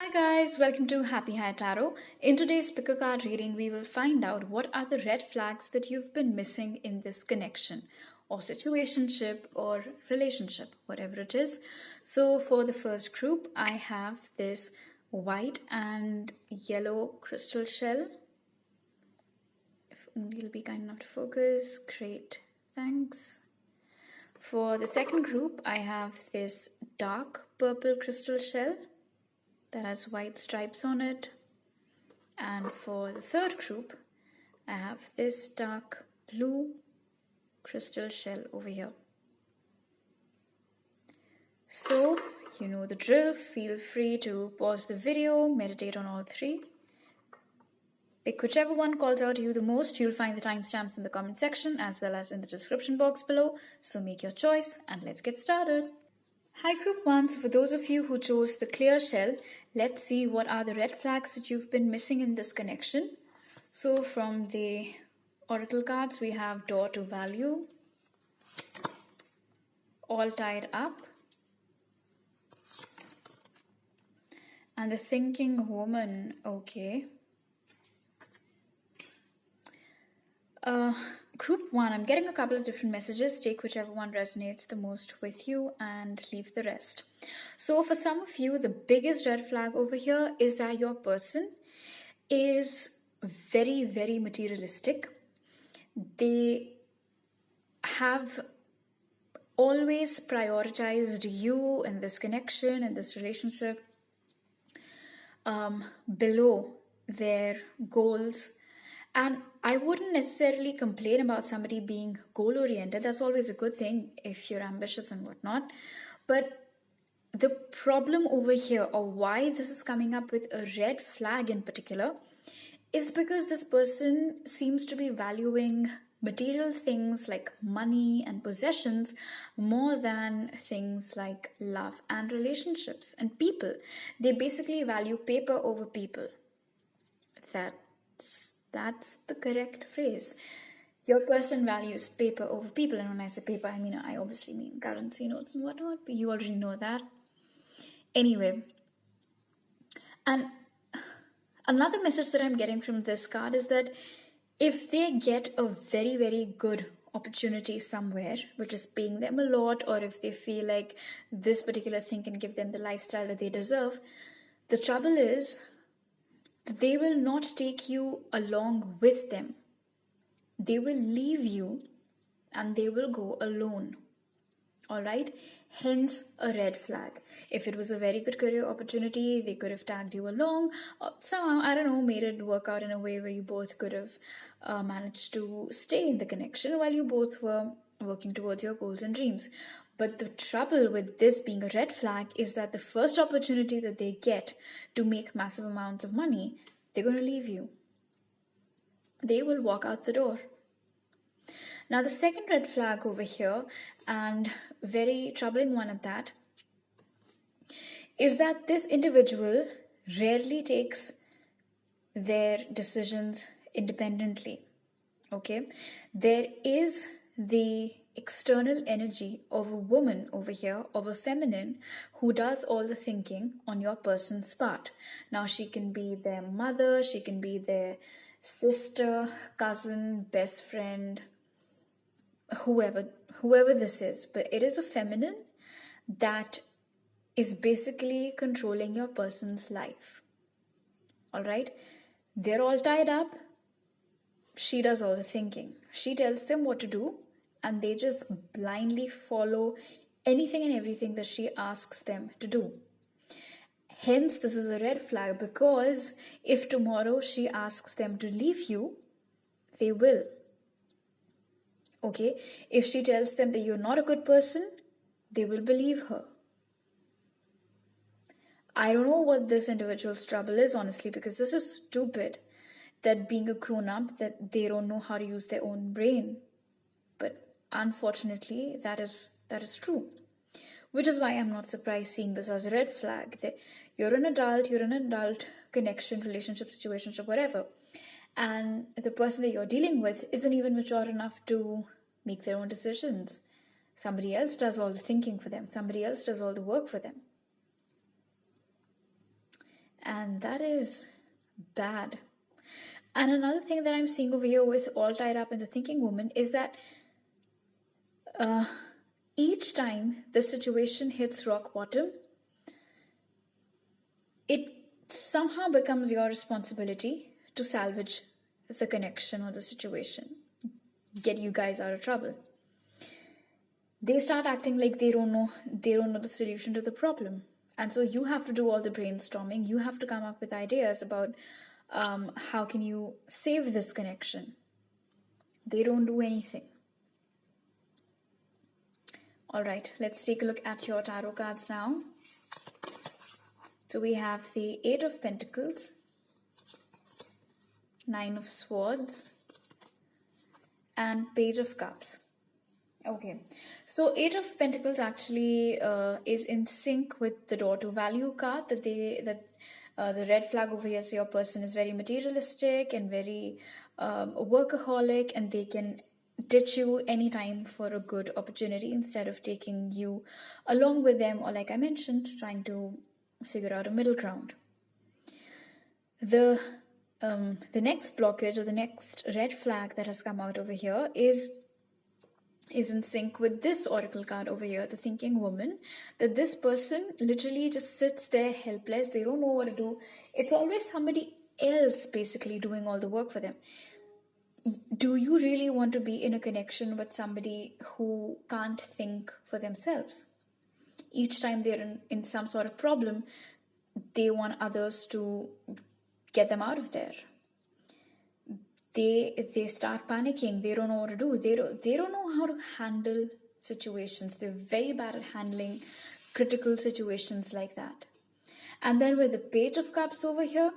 Hi guys, welcome to Happy High Tarot. In today's pick a card reading, we will find out what are the red flags that you've been missing in this connection or situationship or relationship, whatever it is. So for the first group, I have this white and yellow crystal shell. If only you'll be kind enough to focus, great, thanks. For the second group, I have this dark purple crystal shell that has white stripes on it. And for the third group, I have this dark blue crystal shell over here. So, you know the drill. Feel free to pause the video, meditate on all three. Pick whichever one calls out to you the most. You'll find the timestamps in the comment section as well as in the description box below. So make your choice and let's get started. Hi group 1, so for those of you who chose the clear shell, let's see what are the red flags that you've been missing in this connection. So from the oracle cards, we have door to value, all tied up, and the thinking woman. Okay. Group 1, I'm getting a couple of different messages. Take whichever one resonates the most with you and leave the rest. So for some of you, the biggest red flag over here is that your person is very, very materialistic. They have always prioritized you in this connection, in this relationship, below their goals. And I wouldn't necessarily complain about somebody being goal-oriented. That's always a good thing if you're ambitious and whatnot. But the problem over here, or why this is coming up with a red flag in particular, is because this person seems to be valuing material things like money and possessions more than things like love and relationships and people. They basically value paper over people. That's the correct phrase. Your person values paper over people. And when I say paper, I obviously mean currency notes and whatnot, but you already know that. Anyway, and another message that I'm getting from this card is that if they get a very, very good opportunity somewhere, which is paying them a lot, or if they feel like this particular thing can give them the lifestyle that they deserve, the trouble is they will not take you along with them. They will leave you and they will go alone. All right? Hence a red flag. If it was a very good career opportunity, they could have tagged you along. Or somehow, I don't know, made it work out in a way where you both could have managed to stay in the connection while you both were working towards your goals and dreams. But the trouble with this being a red flag is that the first opportunity that they get to make massive amounts of money, they're going to leave you. They will walk out the door. Now, the second red flag over here, and very troubling one at that, is that this individual rarely takes their decisions independently. Okay? There is the external energy of a woman over here, of a feminine, who does all the thinking on your person's part. Now, she can be their mother, she can be their sister, cousin, best friend, whoever this is. But it is a feminine that is basically controlling your person's life. All right? They're all tied up. She does all the thinking. She tells them what to do, and they just blindly follow anything and everything that she asks them to do. Hence, this is a red flag, because if tomorrow she asks them to leave you, they will. Okay? If she tells them that you're not a good person, they will believe her. I don't know what this individual's trouble is, honestly, because this is stupid that being a grown-up, that they don't know how to use their own brain. But unfortunately, that is true. Which is why I'm not surprised seeing this as a red flag. That you're an adult connection, relationship, situationship, whatever. And the person that you're dealing with isn't even mature enough to make their own decisions. Somebody else does all the thinking for them. Somebody else does all the work for them. And that is bad. And another thing that I'm seeing over here with All Tied Up in the Thinking Woman is that each time the situation hits rock bottom, it somehow becomes your responsibility to salvage the connection or the situation, get you guys out of trouble. They start acting like they don't know the solution to the problem. And so you have to do all the brainstorming. You have to come up with ideas about how can you save this connection. They don't do anything. All right, let's take a look at your tarot cards now. So we have the Eight of Pentacles, Nine of Swords, and Page of Cups. Okay, so Eight of Pentacles actually is in sync with the Door to Value card. The red flag over here, so your person is very materialistic and very workaholic, and they can ditch you anytime for a good opportunity instead of taking you along with them, or like I mentioned, trying to figure out a middle ground. The next blockage or the next red flag that has come out over here is in sync with this oracle card over here, the Thinking Woman, that this person literally just sits there helpless. They don't know what to do. It's always somebody else basically doing all the work for them. Do you really want to be in a connection with somebody who can't think for themselves? Each time they're in some sort of problem, they want others to get them out of there. They start panicking. They don't know what to do. They don't know how to handle situations. They're very bad at handling critical situations like that. And then with the Page of Cups over here,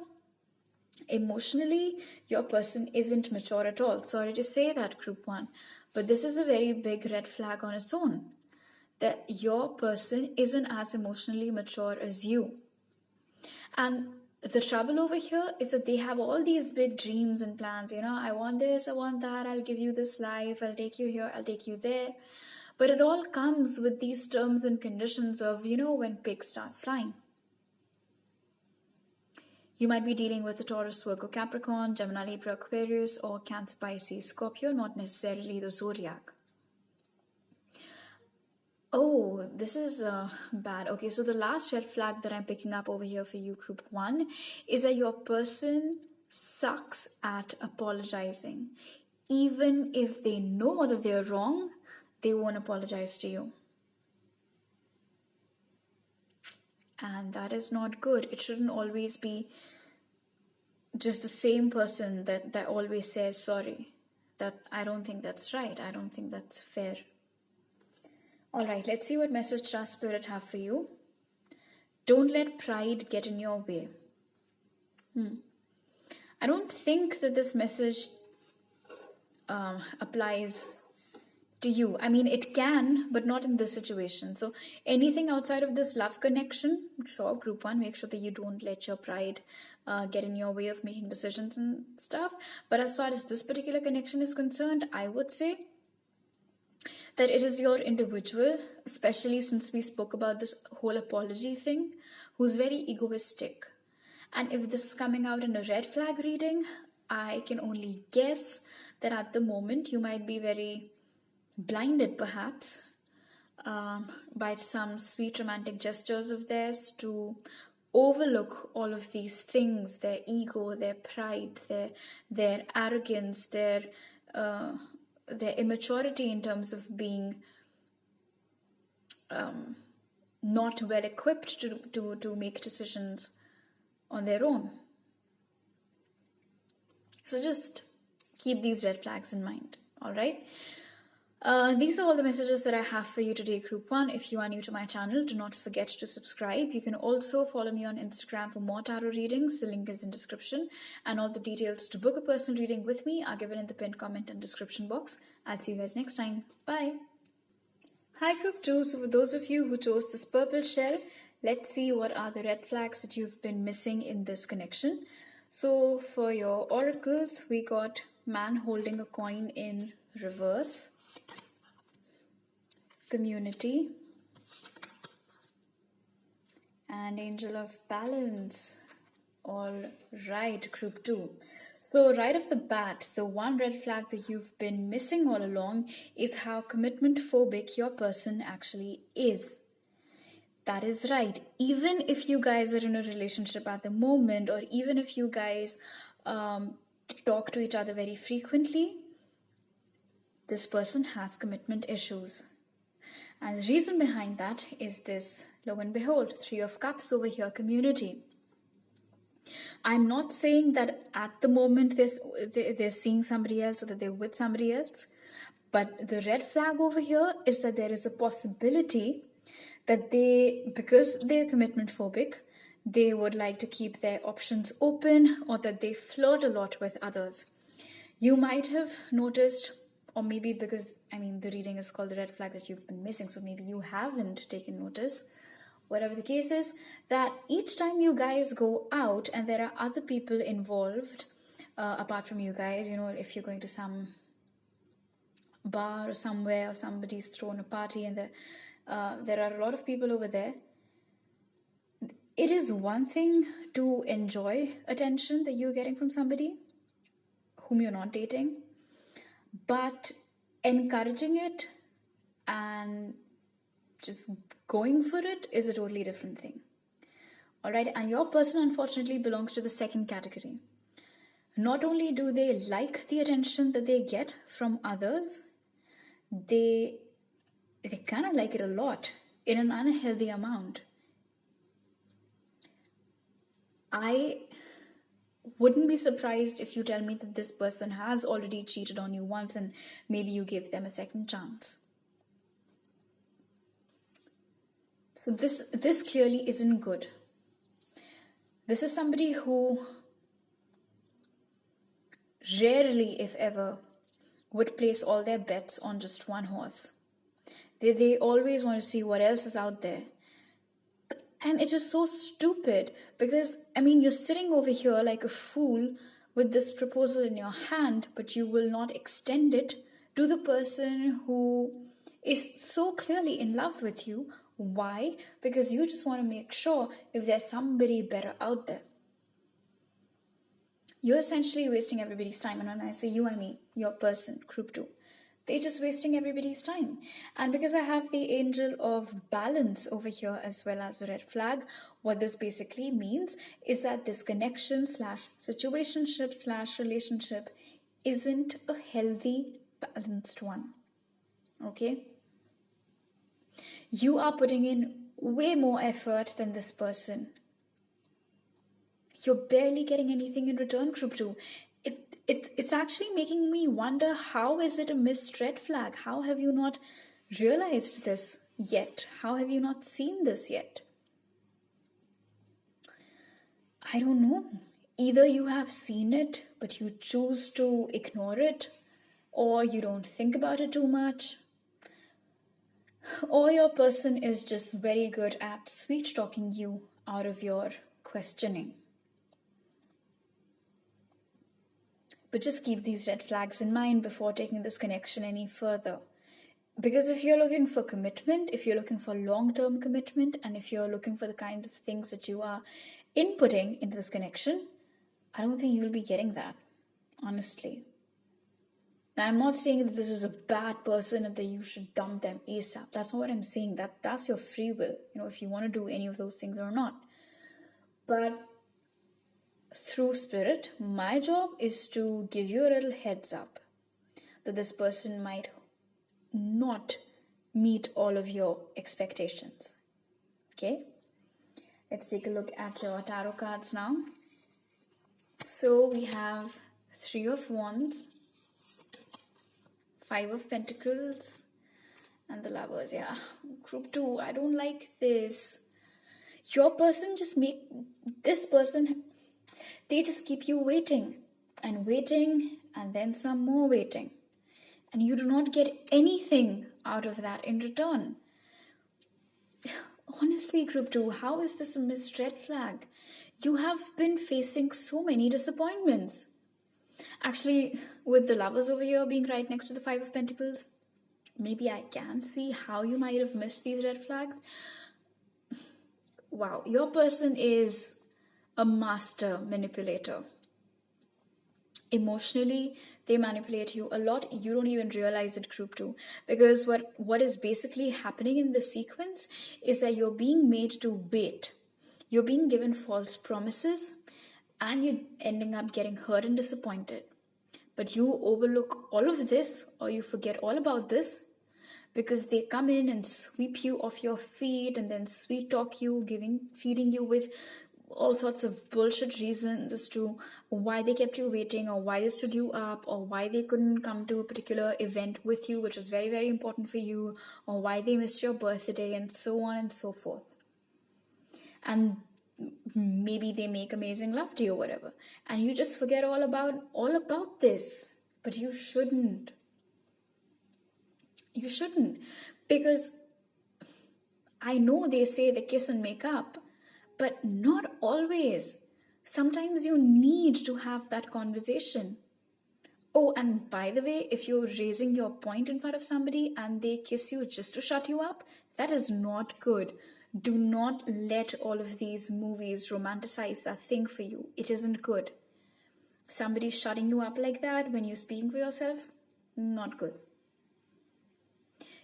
emotionally, your person isn't mature at all. Sorry to say that, Group 1, but this is a very big red flag on its own, that your person isn't as emotionally mature as you. And the trouble over here is that they have all these big dreams and plans. I want this, I want that, I'll give you this life, I'll take you here, I'll take you there. But it all comes with these terms and conditions of, when pigs start flying. You might be dealing with a Taurus, Virgo, Capricorn, Gemini, Libra, Aquarius, or Cancer, Pisces, Scorpio, not necessarily the zodiac. Oh, this is bad. Okay, so the last red flag that I'm picking up over here for you, Group 1, is that your person sucks at apologizing. Even if they know that they're wrong, they won't apologize to you. And that is not good. It shouldn't always be just the same person that always says sorry. I don't think that's right. I don't think that's fair. All right, let's see what message does Spirit have for you. Don't let pride get in your way. I don't think that this message applies to you. I mean, it can, but not in this situation. So anything outside of this love connection, sure, Group 1, make sure that you don't let your pride get in your way of making decisions and stuff. But as far as this particular connection is concerned, I would say that it is your individual, especially since we spoke about this whole apology thing, who's very egoistic. And if this is coming out in a red flag reading, I can only guess that at the moment you might be very blinded perhaps by some sweet romantic gestures of theirs to overlook all of these things, their ego, their pride, their arrogance, their immaturity in terms of being not well equipped to make decisions on their own. So just keep these red flags in mind, all right? These are all the messages that I have for you today, Group 1. If you are new to my channel, do not forget to subscribe. You can also follow me on Instagram for more tarot readings. The link is in description. And all the details to book a personal reading with me are given in the pinned comment and description box. I'll see you guys next time. Bye. Hi, Group 2. So for those of you who chose this purple shell, let's see what are the red flags that you've been missing in this connection. So for your oracles, we got man holding a coin in reverse, community, and angel of balance. All right, group 2. So right off the bat, the one red flag that you've been missing all along is how commitment phobic your person actually is. That is right. Even if you guys are in a relationship at the moment, or even if you guys talk to each other very frequently, this person has commitment issues. And the reason behind that is this, lo and behold, 3 of Cups over here, community. I'm not saying that at the moment they're seeing somebody else or that they're with somebody else, but the red flag over here is that there is a possibility that because they're commitment phobic, they would like to keep their options open, or that they flirt a lot with others. You might have noticed, or maybe because, the reading is called the red flag that you've been missing, so maybe you haven't taken notice. Whatever the case is, that each time you guys go out and there are other people involved, apart from you guys, if you're going to some bar or somewhere, or somebody's thrown a party and there are a lot of people over there, it is one thing to enjoy attention that you're getting from somebody whom you're not dating, but encouraging it and just going for it is a totally different thing. All right, and your person unfortunately belongs to the second category. Not only do they like the attention that they get from others, they kind of like it a lot in an unhealthy amount. I wouldn't be surprised if you tell me that this person has already cheated on you once and maybe you give them a second chance. So this clearly isn't good. This is somebody who rarely, if ever, would place all their bets on just one horse. They always want to see what else is out there. And it's just so stupid because, you're sitting over here like a fool with this proposal in your hand, but you will not extend it to the person who is so clearly in love with you. Why? Because you just want to make sure if there's somebody better out there. You're essentially wasting everybody's time. And when I say you, I mean your person, group 2. They're just wasting everybody's time. And because I have the angel of balance over here as well as the red flag, what this basically means is that this connection / situationship / relationship isn't a healthy, balanced one. Okay? You are putting in way more effort than this person. You're barely getting anything in return, group 2. It's actually making me wonder, how is it a missed red flag? How have you not realized this yet? How have you not seen this yet? I don't know. Either you have seen it, but you choose to ignore it, or you don't think about it too much, or your person is just very good at sweet talking you out of your questioning. But just keep these red flags in mind before taking this connection any further. Because if you're looking for commitment, if you're looking for long-term commitment, and if you're looking for the kind of things that you are inputting into this connection, I don't think you'll be getting that, honestly. Now, I'm not saying that this is a bad person and that you should dump them ASAP. That's not what I'm saying. That's your free will, if you want to do any of those things or not. But through spirit, my job is to give you a little heads up that this person might not meet all of your expectations. Okay? Let's take a look at your tarot cards now. So we have 3 of Wands, 5 of Pentacles, and the Lovers. Yeah, group 2, I don't like this. Your person they just keep you waiting and waiting and then some more waiting. And you do not get anything out of that in return. Honestly, group 2, how is this a missed red flag? You have been facing so many disappointments. Actually, with the Lovers over here being right next to the 5 of Pentacles, maybe I can see how you might have missed these red flags. Wow, your person is a master manipulator. Emotionally, they manipulate you a lot. You don't even realize it, group 2, because what is basically happening in the sequence is that you're being made to wait. You're being given false promises and you're ending up getting hurt and disappointed. But you overlook all of this, or you forget all about this, because they come in and sweep you off your feet and then sweet talk you, feeding you with all sorts of bullshit reasons as to why they kept you waiting, or why they stood you up, or why they couldn't come to a particular event with you, which was very, very important for you, or why they missed your birthday, and so on and so forth. And maybe they make amazing love to you or whatever, and you just forget all about this. But you shouldn't, because I know they say the kiss and make up, but not always. Sometimes you need to have that conversation. Oh, and by the way, if you're raising your point in front of somebody and they kiss you just to shut you up, that is not good. Do not let all of these movies romanticize that thing for you. It isn't good. Somebody shutting you up like that when you're speaking for yourself, not good.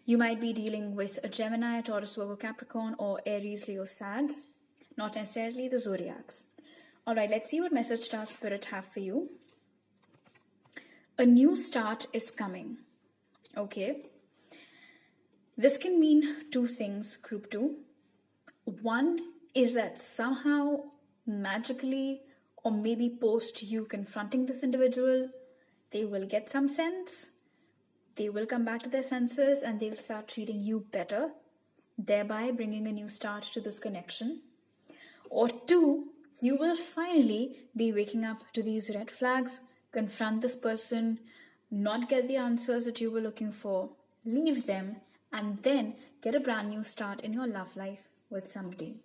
You might be dealing with a Gemini, Taurus, Virgo, Capricorn, or Aries, Leo, Sag. Not necessarily the zodiacs. All right, let's see what message does Spirit have for you. A new start is coming. Okay. This can mean two things, group 2. One is that somehow, magically, or maybe post you confronting this individual, they will get some sense. They will come back to their senses and they'll start treating you better, thereby bringing a new start to this connection. Or 2, you will finally be waking up to these red flags, confront this person, not get the answers that you were looking for, leave them, and then get a brand new start in your love life with somebody.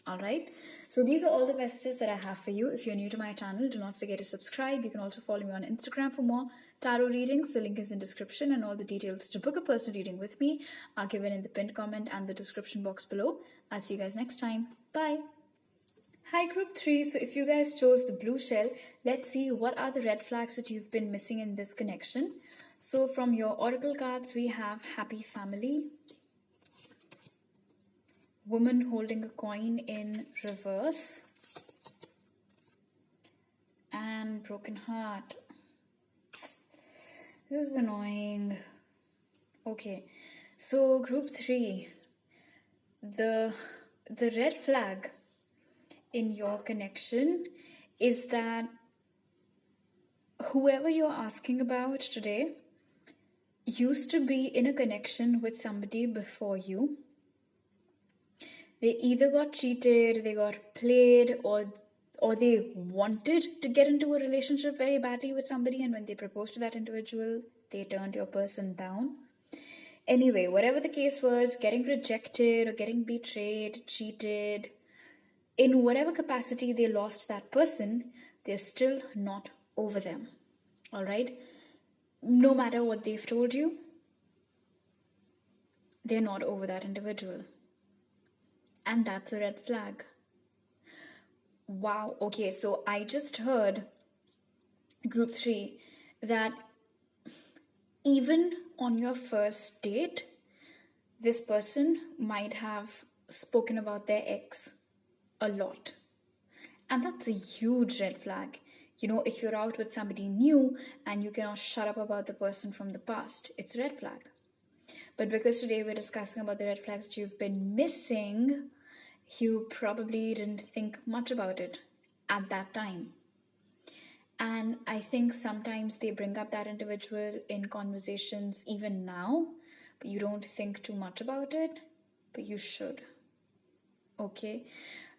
All right, so these are all the messages that I have for you. If you're new to my channel, do not forget to subscribe. You can also follow me on Instagram for more tarot readings. The link is in description, and all the details to book a personal reading with me are given in the pinned comment and the description box below. I'll see you guys next time. Bye. Hi group 3, so if you guys chose the blue shell, let's see what are the red flags that you've been missing in this connection. So from your oracle cards, we have happy family, woman holding a coin in reverse, and broken heart. This is annoying. Okay, so group 3, the red flag in your connection is that whoever you're asking about today used to be in a connection with somebody before you. They either got cheated, they got played, or they wanted to get into a relationship very badly with somebody, and when they proposed to that individual, they turned your person down. Anyway, whatever the case was, getting rejected or getting betrayed, cheated, in whatever capacity they lost that person, they're still not over them. All right? No matter what they've told you, they're not over that individual. And that's a red flag. Wow. Okay, so I just heard, group 3, that even on your first date, this person might have spoken about their ex a lot. And that's a huge red flag. You know, if you're out with somebody new and you cannot shut up about the person from the past, it's a red flag. But because today we're discussing about the red flags that you've been missing, you probably didn't think much about it at that time. And I think sometimes they bring up that individual in conversations even now, but you don't think too much about it, but you should. Okay?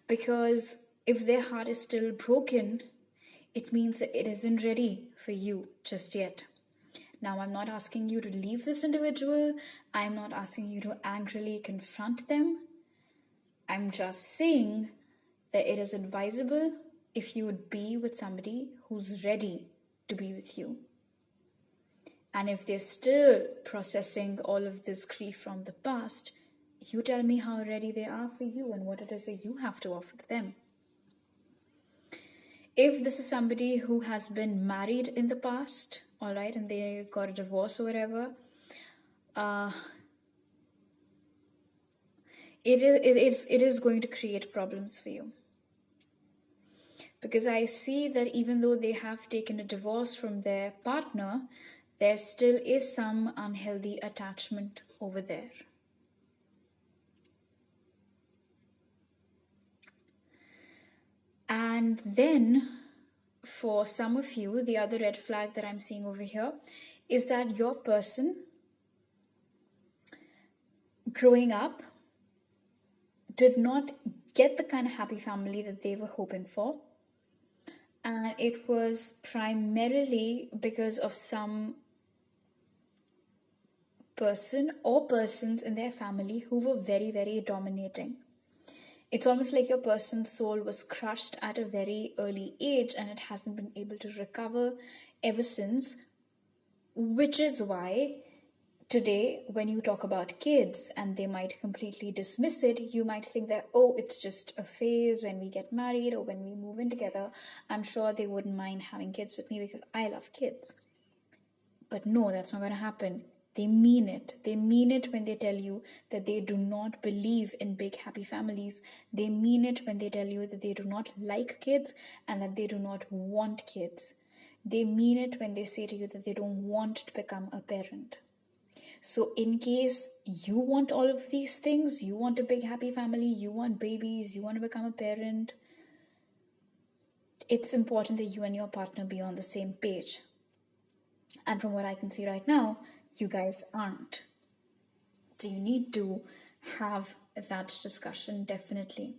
Because if their heart is still broken, it means that it isn't ready for you just yet. Now, I'm not asking you to leave this individual. I'm not asking you to angrily confront them. I'm just saying that it is advisable if you would be with somebody who's ready to be with you. And if they're still processing all of this grief from the past, you tell me how ready they are for you and what it is that you have to offer to them. if this is somebody who has been married in the past, all right, and they got a divorce or whatever, it is going to create problems for you. Because I see that even though they have taken a divorce from their partner, there still is some unhealthy attachment over there. And then for some of you, the other red flag that I'm seeing over here is that your person growing up did not get the kind of happy family that they were hoping for. And it was primarily because of some person or persons in their family who were very, very dominating. It's almost like your person's soul was crushed at a very early age and it hasn't been able to recover ever since, which is why today, when you talk about kids and they might completely dismiss it, you might think that, oh, it's just a phase when we get married or when we move in together. I'm sure they wouldn't mind having kids with me because I love kids. But no, that's not going to happen. They mean it. They mean it when they tell you that they do not believe in big happy families. They mean it when they tell you that they do not like kids and that they do not want kids. They mean it when they say to you that they don't want to become a parent. So in case you want all of these things, you want a big happy family, you want babies, you want to become a parent, it's important that you and your partner be on the same page. And from what I can see right now, you guys aren't. So you need to have that discussion, definitely.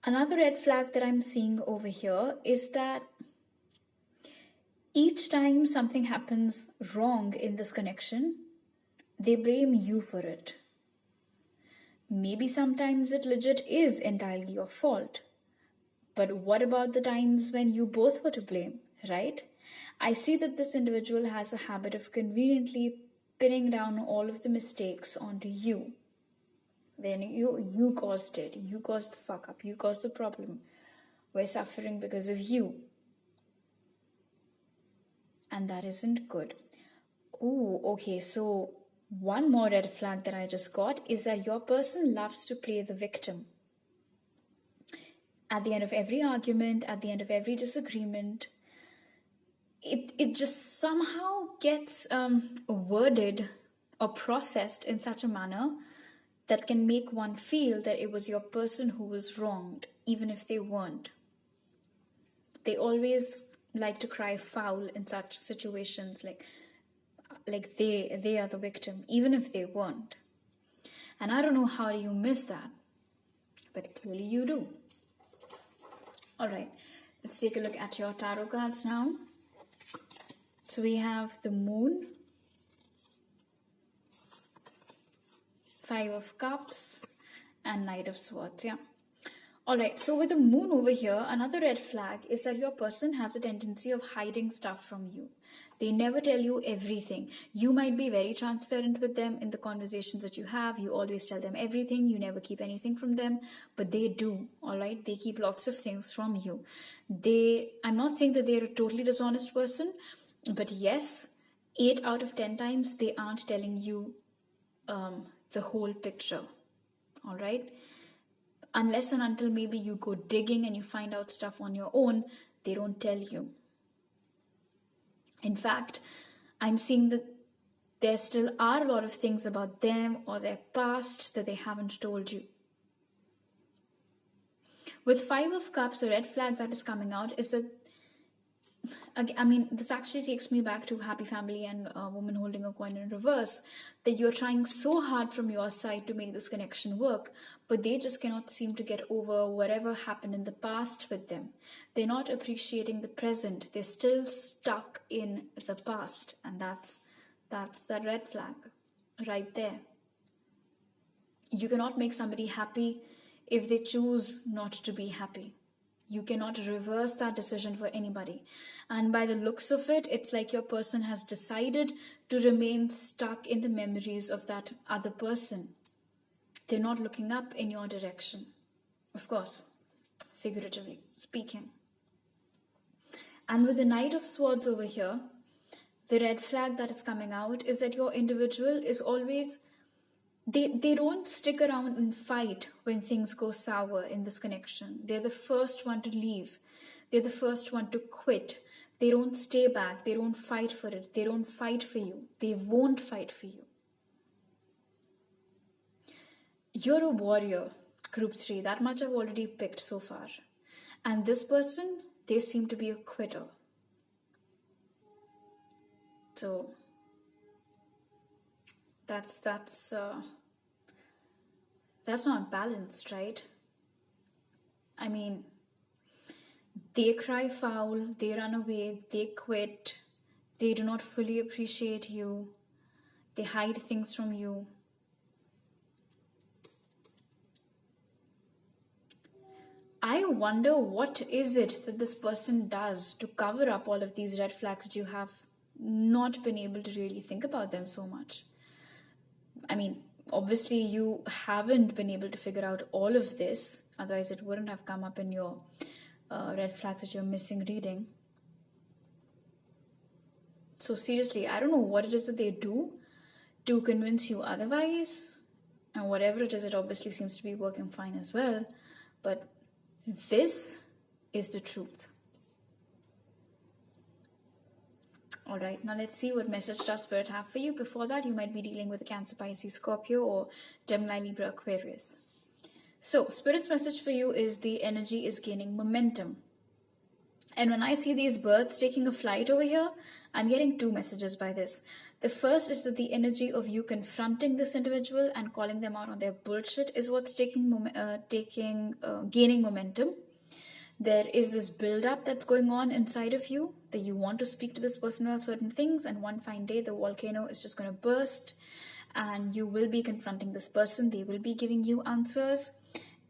Another red flag that I'm seeing over here is that each time something happens wrong in this connection, they blame you for it. Maybe sometimes it legit is entirely your fault. But what about the times when you both were to blame, right? I see that this individual has a habit of conveniently pinning down all of the mistakes onto you. Then you caused it. You caused the fuck up. You caused the problem. We're suffering because of you. And that isn't good. Oh, okay. So one more red flag that I just got is that your person loves to play the victim. At the end of every argument, at the end of every disagreement, it just somehow gets worded or processed in such a manner that can make one feel that it was your person who was wronged, even if they weren't. They always like to cry foul in such situations, like they are the victim, even if they weren't. And I don't know how you miss that, but clearly you do. All right, let's take a look at your tarot cards now. So we have the Moon, Five of Cups, and Knight of Swords, yeah. All right, so with the Moon over here, another red flag is that your person has a tendency of hiding stuff from you. They never tell you everything. You might be very transparent with them in the conversations that you have. You always tell them everything. You never keep anything from them, but they do, all right? They keep lots of things from you. I'm not saying that they're a totally dishonest person, but yes, 8 out of 10 times, they aren't telling you the whole picture, all right? Unless and until maybe you go digging and you find out stuff on your own, they don't tell you. In fact, I'm seeing that there still are a lot of things about them or their past that they haven't told you. With Five of Cups, the red flag that is coming out is that, I mean, this actually takes me back to Happy Family and a woman holding a coin in reverse, that you're trying so hard from your side to make this connection work, but they just cannot seem to get over whatever happened in the past with them. They're not appreciating the present. They're still stuck in the past, and that's the red flag right there. You cannot make somebody happy if they choose not to be happy. You cannot reverse that decision for anybody. And by the looks of it, it's like your person has decided to remain stuck in the memories of that other person. They're not looking up in your direction. Of course, figuratively speaking. And with the Knight of Swords over here, the red flag that is coming out is that your individual is always, they don't stick around and fight when things go sour in this connection. They're the first one to leave. They're the first one to quit. They don't stay back. They don't fight for it. They don't fight for you. They won't fight for you. You're a warrior, group 3. That much I've already picked so far. And this person, they seem to be a quitter. So that's not balanced, right? I mean, they cry foul, they run away, they quit, they do not fully appreciate you, they hide things from you. I wonder what is it that this person does to cover up all of these red flags that you have not been able to really think about them so much. I mean, obviously you haven't been able to figure out all of this, otherwise it wouldn't have come up in your red flags that you're missing reading. So seriously, I don't know what it is that they do to convince you otherwise, and whatever it is, it obviously seems to be working fine as well, but this is the truth. All right, now let's see what message does Spirit have for you. Before that, you might be dealing with a Cancer, Pisces, Scorpio, or Gemini, Libra, Aquarius. So Spirit's message for you is the energy is gaining momentum. And when I see these birds taking a flight over here, I'm getting 2 messages by this. The first is that the energy of you confronting this individual and calling them out on their bullshit is what's gaining momentum. There is this build-up that's going on inside of you, that you want to speak to this person about certain things, and one fine day the volcano is just going to burst and you will be confronting this person. They will be giving you answers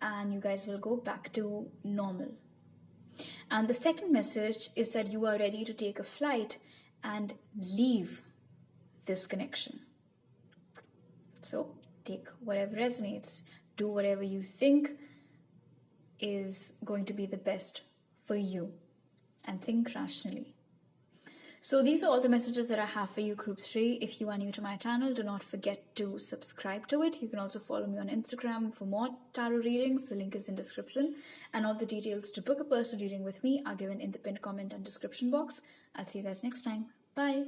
and you guys will go back to normal. And the second message is that you are ready to take a flight and leave this connection. So take whatever resonates, do whatever you think is going to be the best for you, and think rationally. So these are all the messages that I have for you, group 3. If you are new to my channel, do not forget to subscribe to it. You can also follow me on Instagram for more tarot readings. The link is in description, and all the details to book a personal reading with me are given in the pinned comment and description box. I'll see you guys next time. Bye.